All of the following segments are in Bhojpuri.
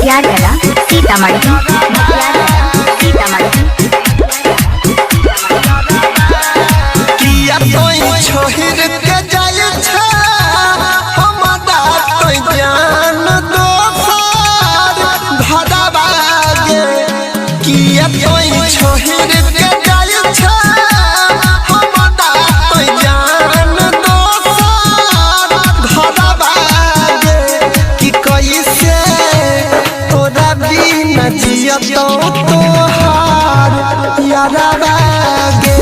मटियार कला सीतामढ़ी मटियार कला सीतामढ़ी। किया तोई छोहिर के जाय छ हमरा तोई जान दोसर भदबागे। किया तोई छोहिर के जाय छ हमरा तोई जान दोसर भदबागे। कि कैसे तोरा बिना जियतो तोहार यारा बागे।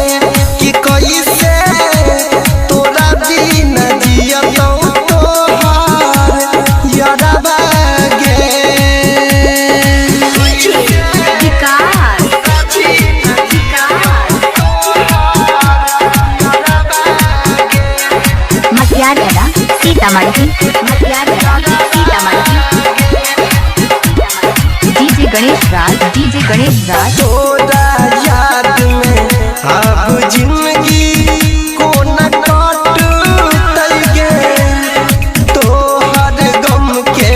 कि कैसे तोरा बिना जियतो तोहार यारा बागे। मटियार कला सीतामढ़ी मटियार कला सीतामढ़ी। डीजे गणेश राज तोरा याद में अब जिंदगी को न काटतै गे। तोहर गम के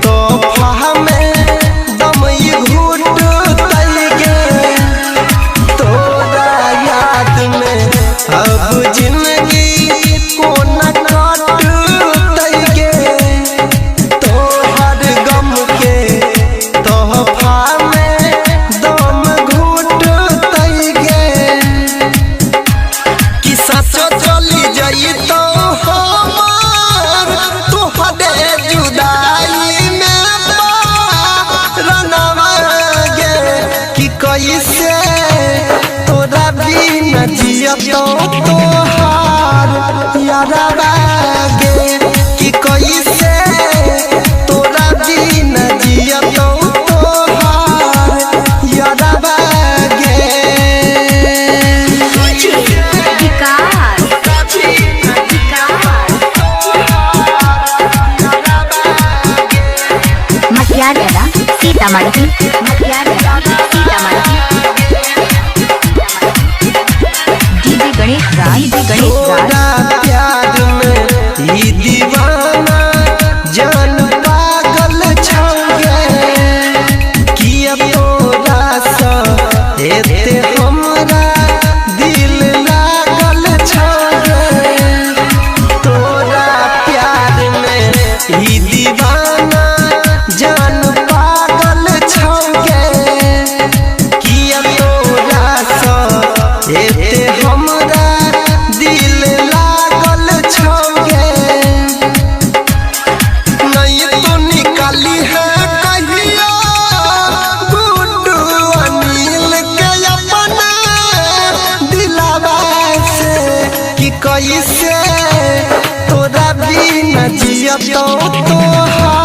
तोहफा में दम घुटतै गे। तोरा याद में अब जिंदगी को न काटतै गे। तोहर गम के तोहफा में दम घुटतै गे। कि सचो चली जइतो हमार तोहरे जुदाई में रनवा गे। कि कैसे तोरा बिना जियतो तोहार यारा बागे। कि कैसे तोरा बिना जियतो तोहार यारा बागे। मटियार कला सीतामढ़ी मटियार कला सीतामढ़ी। डीजे गणेश राज तोरा प्यार में ई दीवाना जान पागल छौगे। किया तोरा सा एते हमरा दिल लागल छौगे। तोरा प्यार में ई दीवाना जान पागल छौगे। किया तोरा सा एते हमरा दिल लागल छौगे। नहीं तो निकाली है कहिया गुड्डू अनिल के अपना दिलावा से। कि कैसे तोरा बिना जियतो तोहार